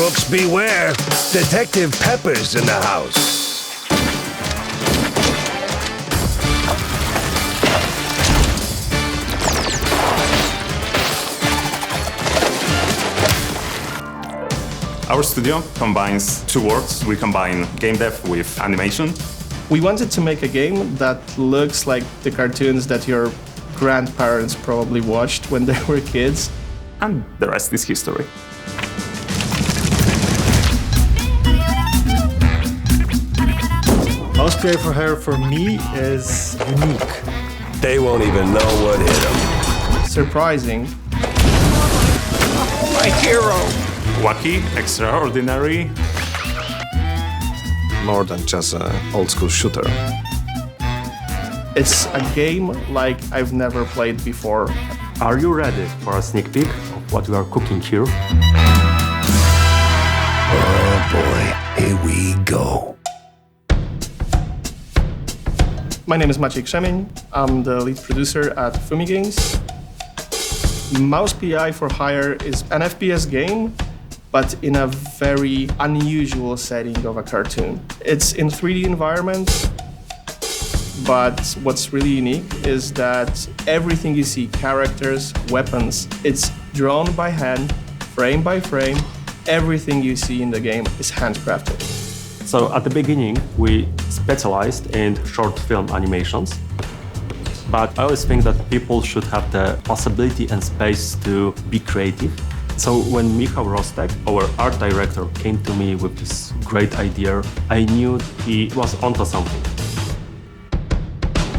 Crooks beware. Detective Pepper's in the house. Our studio combines two worlds. We combine game dev with animation. We wanted to make a game that looks like the cartoons that your grandparents probably watched when they were kids. And the rest is history. Mousberg for Hire for me is unique. They won't even know what hit them. Surprising. My hero! Wacky, extraordinary. More than just an old-school shooter. It's a game like I've never played before. Are you ready for a sneak peek of what we are cooking here? Oh boy, here we go. My name is Maciej Krzemień. I'm the lead producer at Fumi Games. Mouse for Hire is an FPS game, but in a very unusual setting of a cartoon. It's in 3D environment, but what's really unique is that everything you see, characters, weapons, it's drawn by hand, frame by frame. Everything you see in the game is handcrafted. So at the beginning, we specialized in short film animations. But I always think that people should have the possibility and space to be creative. So when Michał Rostek, our art director, came to me with this great idea, I knew he was onto something.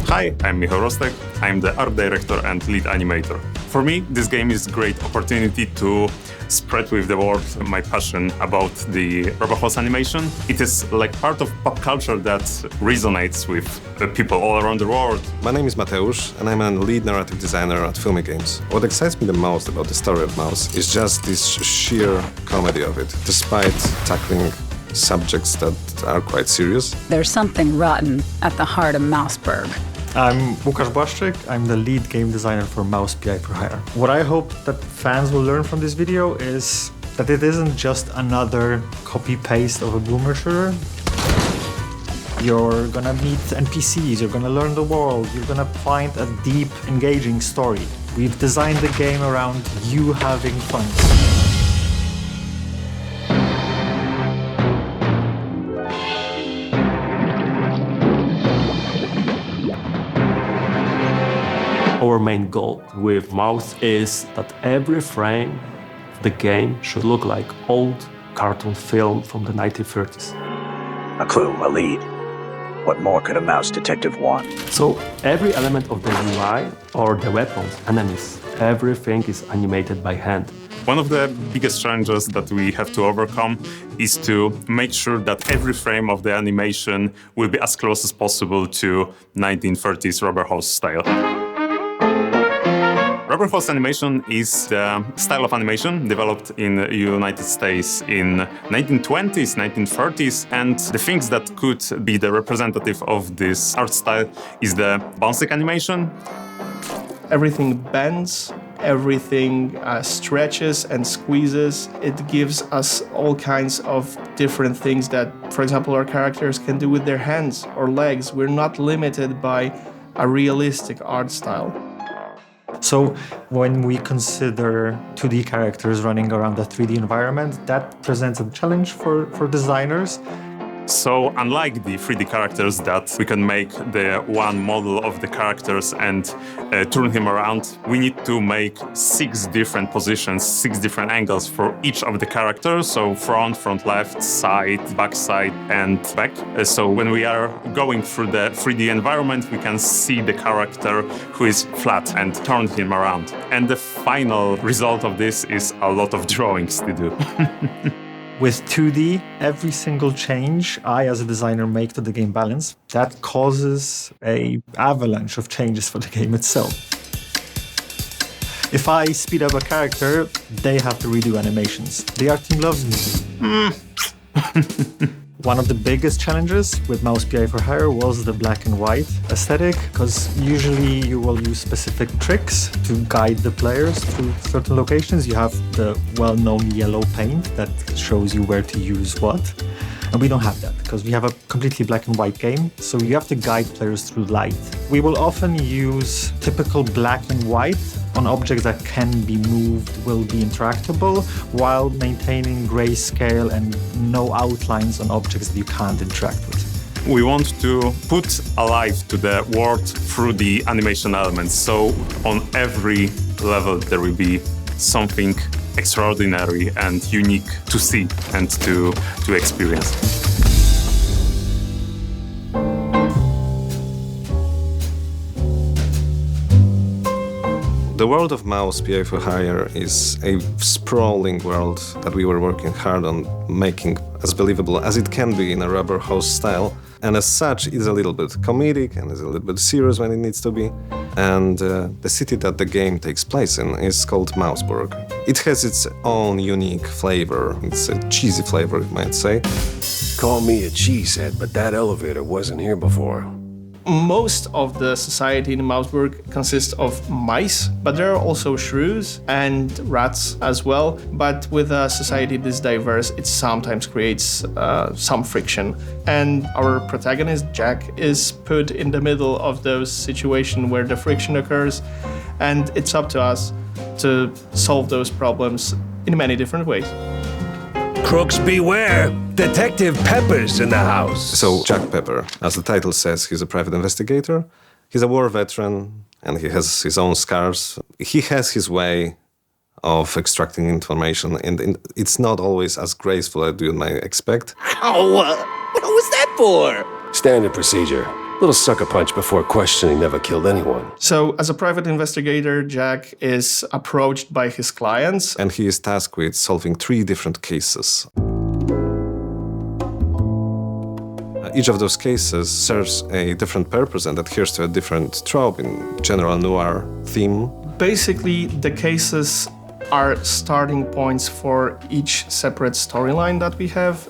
Hi, I'm Michał Rostek. I'm the art director and lead animator. For me, this game is a great opportunity to spread with the world my passion about the rubber hose animation. It is like part of pop culture that resonates with people all around the world. My name is Mateusz, and I'm a lead narrative designer at Fumi Games. What excites me the most about the story of Mouse is just this sheer comedy of it, despite tackling subjects that are quite serious. There's something rotten at the heart of Mousberg. I'm Łukasz Błaszczyk. I'm the lead game designer for Mousberg for Hire. What I hope that fans will learn from this video is that it isn't just another copy-paste of a boomer shooter. You're gonna meet NPCs, you're gonna learn the world, you're gonna find a deep, engaging story. We've designed the game around you having fun. Our main goal with Mouse is that every frame of the game should look like old cartoon film from the 1930s. A clue, a lead. What more could a mouse detective want? So every element of the UI or the weapons, enemies, everything is animated by hand. One of the biggest challenges that we have to overcome is to make sure that every frame of the animation will be as close as possible to 1930s rubber hose style. Rubber hose animation is the style of animation developed in the United States in 1920s, 1930s, and the things that could be the representative of this art style is the bouncing animation. Everything bends, everything stretches and squeezes. It gives us all kinds of different things that, for example, our characters can do with their hands or legs. We're not limited by a realistic art style. So when we consider 2D characters running around a 3D environment, that presents a challenge for designers. So unlike the 3D characters that we can make the one model of the characters and turn him around, we need to make 6 different positions, 6 different angles for each of the characters. So front, left, side, back side, and back. So when we are going through the 3D environment, we can see the character who is flat and turn him around. And the final result of this is a lot of drawings to do. With 2D, every single change I, as a designer, make to the game balance, that causes an avalanche of changes for the game itself. If I speed up a character, they have to redo animations. The art team loves me. One of the biggest challenges with Mouse PI for Hire was the black and white aesthetic, because usually you will use specific tricks to guide the players through certain locations. You have the well-known yellow paint that shows you where to use what. And we don't have that because we have a completely black and white game, so you have to guide players through light. We will often use typical black and white on objects that can be moved, will be interactable, while maintaining grayscale and no outlines on objects that you can't interact with. We want to put a life to the world through the animation elements, so on every level there will be something extraordinary and unique to see and to experience. The world of Mouse PI for Hire is a sprawling world that we were working hard on making as believable as it can be in a rubber hose style. And as such, it's a little bit comedic and is a little bit serious when it needs to be. And the city that the game takes place in is called Mousberg. It has its own unique flavor. It's a cheesy flavor, you might say. Call me a cheesehead, but that elevator wasn't here before. Most of the society in Mousberg consists of mice, but there are also shrews and rats as well. But with a society this diverse, it sometimes creates some friction. And our protagonist, Jack, is put in the middle of those situations where the friction occurs. And it's up to us to solve those problems in many different ways. Crooks beware! Detective Pepper's in the house. So Jack Pepper, as the title says, he's a private investigator. He's a war veteran and he has his own scars. He has his way of extracting information, and it's not always as graceful as you might expect. Ow! What was that for? Standard procedure. Little sucker punch before questioning never killed anyone. So, as a private investigator, Jack is approached by his clients. And he is tasked with solving 3 different cases. Each of those cases serves a different purpose and adheres to a different trope in general noir theme. Basically, the cases are starting points for each separate storyline that we have.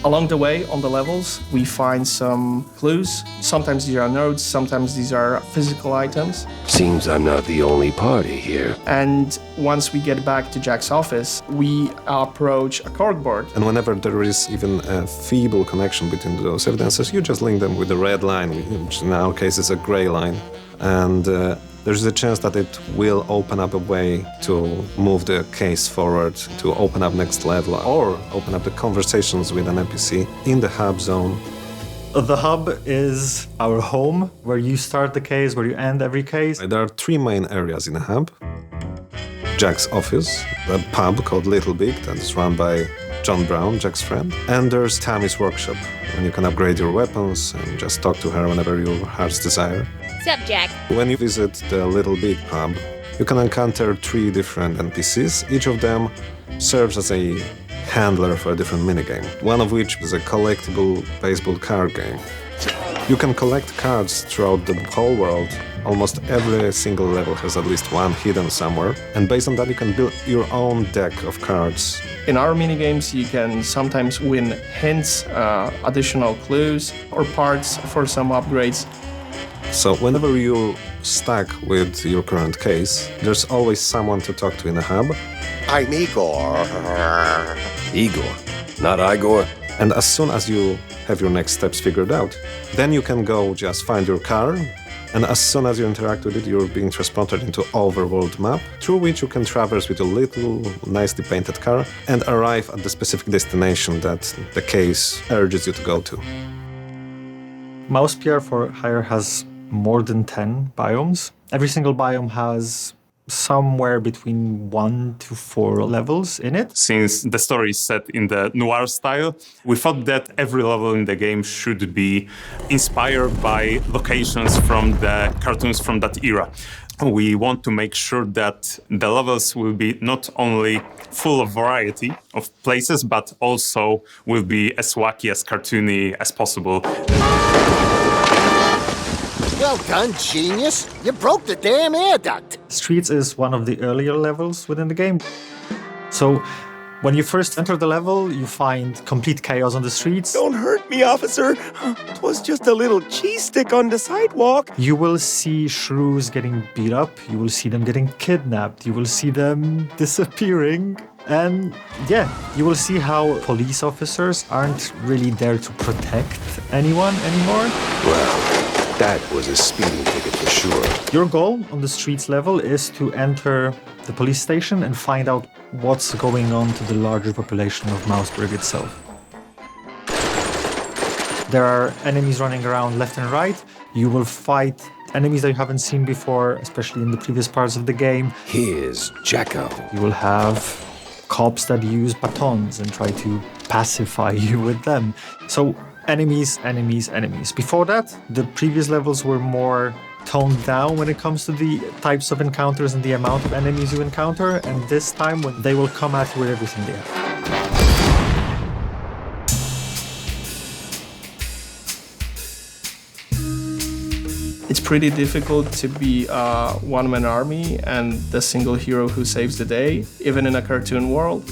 Along the way, on the levels, we find some clues. Sometimes these are notes, sometimes these are physical items. Seems I'm not the only party here. And once we get back to Jack's office, we approach a corkboard. And whenever there is even a feeble connection between those evidences, you just link them with a red line, which in our case is a gray line. And there's a chance that it will open up a way to move the case forward, to open up next level, or open up the conversations with an NPC in the hub zone. The hub is our home, where you start the case, where you end every case. There are 3 main areas in the hub. Jack's office, a pub called Little Big that is run by John Brown, Jack's friend. And there's Tammy's workshop, when you can upgrade your weapons and just talk to her whenever your heart's desire. What's up, Jack? When you visit the Little Big pub, you can encounter 3 different NPCs. Each of them serves as a handler for a different minigame, one of which is a collectible baseball card game. You can collect cards throughout the whole world. Almost every single level has at least one hidden somewhere, and based on that you can build your own deck of cards. In our minigames, you can sometimes win hints, additional clues, or parts for some upgrades. So whenever you're stuck with your current case, there's always someone to talk to in the hub. I'm Igor. Igor, not Igor. And as soon as you have your next steps figured out, then you can go just find your car, and as soon as you interact with it, you're being transported into overworld map, through which you can traverse with a little nicely painted car and arrive at the specific destination that the case urges you to go to. Mouse PI for Hire has more than 10 biomes. Every single biome has somewhere between 1 to 4 levels in it. Since the story is set in the noir style, we thought that every level in the game should be inspired by locations from the cartoons from that era. We want to make sure that the levels will be not only full of variety of places, but also will be as wacky, as cartoony as possible. Well done, genius. You broke the damn air duct. Streets is one of the earlier levels within the game. So When you first enter the level, you find complete chaos on the streets. Don't hurt me, officer. 'Twas just a little cheese stick on the sidewalk. You will see shrews getting beat up. You will see them getting kidnapped. You will see them disappearing. And yeah, you will see how police officers aren't really there to protect anyone anymore. Well, that was a speeding ticket for sure. Your goal on the streets level is to enter the police station and find out what's going on to the larger population of Mousberg itself. There are enemies running around left and right. You will fight enemies that you haven't seen before, especially in the previous parts of the game. Here's Jacko. You will have cops that use batons and try to pacify you with them. So enemies, enemies, enemies. Before that, the previous levels were more toned down when it comes to the types of encounters and the amount of enemies you encounter, and this time when they will come at you with everything they have. It's pretty difficult to be a one-man army and the single hero who saves the day, even in a cartoon world.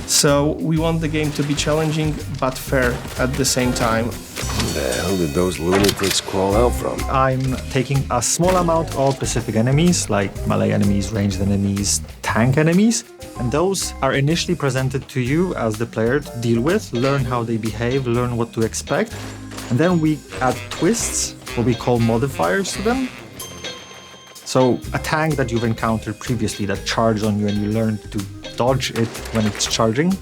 So we want the game to be challenging but fair at the same time. Where the hell did those lunatics crawl out from? I'm taking a small amount of specific enemies, like melee enemies, ranged enemies, tank enemies, and those are initially presented to you as the player to deal with, learn how they behave, learn what to expect, and then we add twists, what we call modifiers to them. So a tank that you've encountered previously that charged on you and you learned to dodge it when it's charging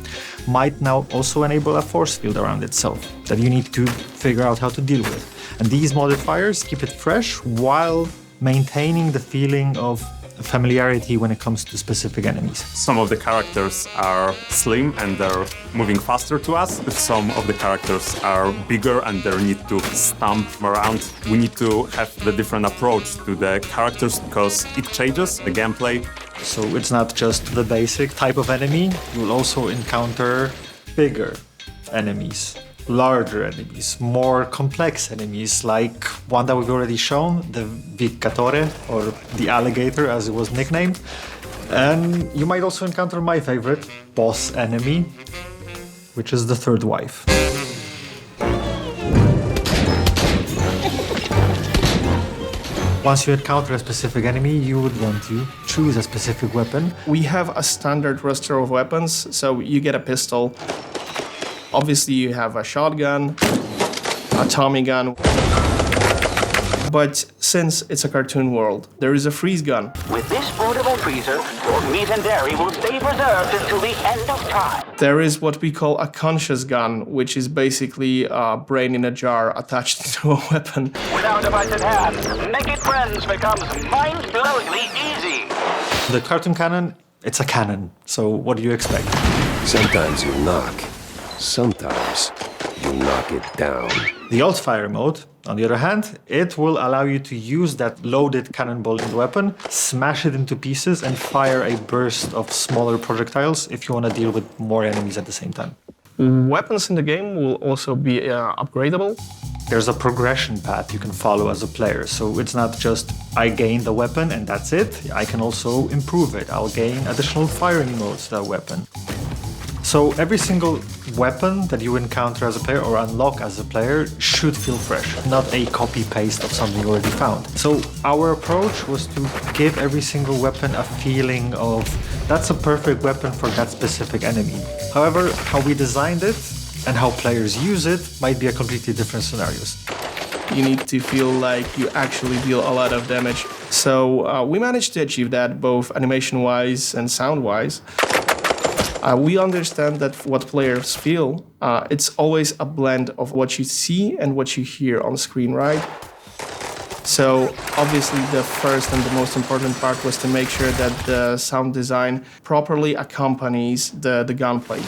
might now also enable a force field around itself that you need to figure out how to deal with. And these modifiers keep it fresh while maintaining the feeling of familiarity when it comes to specific enemies. Some of the characters are slim and they're moving faster to us. Some of the characters are bigger and they need to stomp around. We need to have the different approach to the characters because it changes the gameplay. So it's not just the basic type of enemy, you will also encounter bigger enemies, larger enemies, more complex enemies, like one that we've already shown, the Vicatore, or the alligator as it was nicknamed. And you might also encounter my favorite boss enemy, which is the third wife. Once you encounter a specific enemy, you would want to choose a specific weapon. We have a standard roster of weapons, so you get a pistol. Obviously, you have a shotgun, a Tommy gun. But since it's a cartoon world, there is a freeze gun. With this portable freezer, your meat and dairy will stay preserved until the end of time. There is what we call a conscious gun, which is basically a brain in a jar attached to a weapon. With our device at hand, making friends becomes mind-blowingly easy. The cartoon cannon, it's a cannon, so what do you expect? Sometimes you knock. Sometimes you knock it down. The alt-fire mode, on the other hand, it will allow you to use that loaded cannonball in the weapon, smash it into pieces, and fire a burst of smaller projectiles if you want to deal with more enemies at the same time. Weapons in the game will also be upgradable. There's a progression path you can follow as a player, so it's not just I gain the weapon and that's it. I can also improve it. I'll gain additional firing modes to that weapon. So every single weapon that you encounter as a player or unlock as a player should feel fresh, not a copy-paste of something already found. So our approach was to give every single weapon a feeling of that's a perfect weapon for that specific enemy. However, how we designed it and how players use it might be a completely different scenarios. You need to feel like you actually deal a lot of damage. So we managed to achieve that both animation-wise and sound-wise. We understand that what players feel, it's always a blend of what you see and what you hear on screen, right? So obviously the first and the most important part was to make sure that the sound design properly accompanies the gunplay.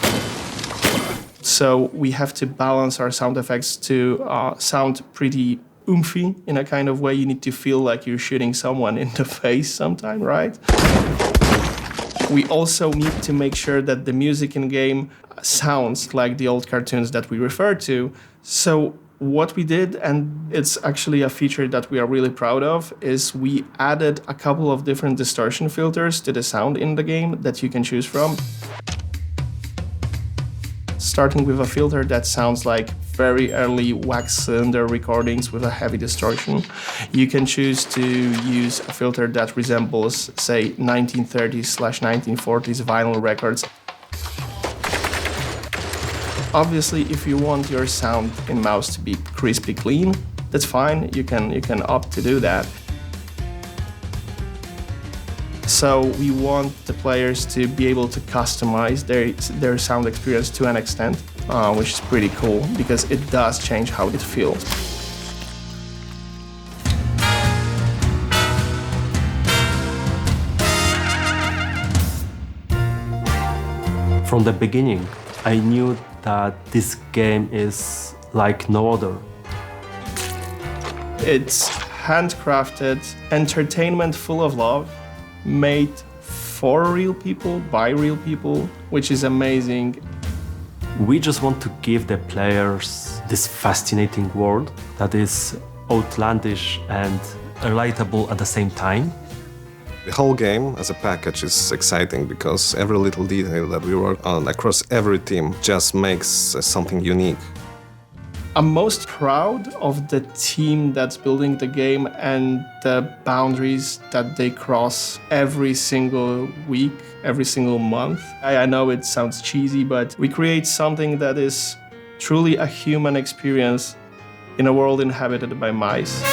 So we have to balance our sound effects to sound pretty oomphy in a kind of way. You need to feel like you're shooting someone in the face sometime, right? We also need to make sure that the music in game sounds like the old cartoons that we refer to. So what we did, and it's actually a feature that we are really proud of, is we added a couple of different distortion filters to the sound in the game that you can choose from. starting with a filter that sounds like very early wax cylinder recordings with a heavy distortion. You can choose to use a filter that resembles, say, 1930s/1940s vinyl records. Obviously, if you want your sound in Mouse to be crispy clean, that's fine. You can opt to do that. So we want the players to be able to customize their sound experience to an extent, which is pretty cool because it does change how it feels. From the beginning, I knew that this game is like no other. It's handcrafted entertainment full of love, made for real people, by real people, which is amazing. We just want to give the players this fascinating world that is outlandish and relatable at the same time. The whole game as a package is exciting because every little detail that we work on across every team just makes something unique. I'm most proud of the team that's building the game and the boundaries that they cross every single week, every single month. I know it sounds cheesy, but we create something that is truly a human experience in a world inhabited by mice.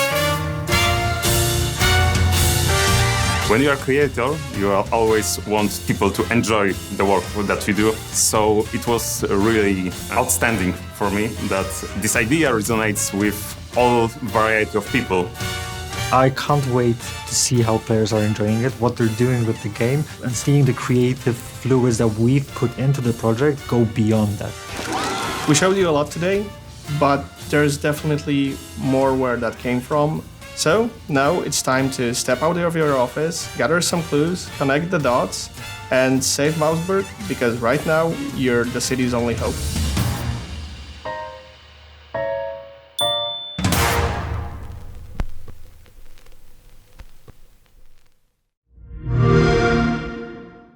When you are a creator, you always want people to enjoy the work that we do. So it was really outstanding for me that this idea resonates with all variety of people. I can't wait to see how players are enjoying it, what they're doing with the game, and seeing the creative fluids that we've put into the project go beyond that. We showed you a lot today, but there's definitely more where that came from. So now it's time to step out of your office, gather some clues, connect the dots, and save Mousberg, because right now you're the city's only hope.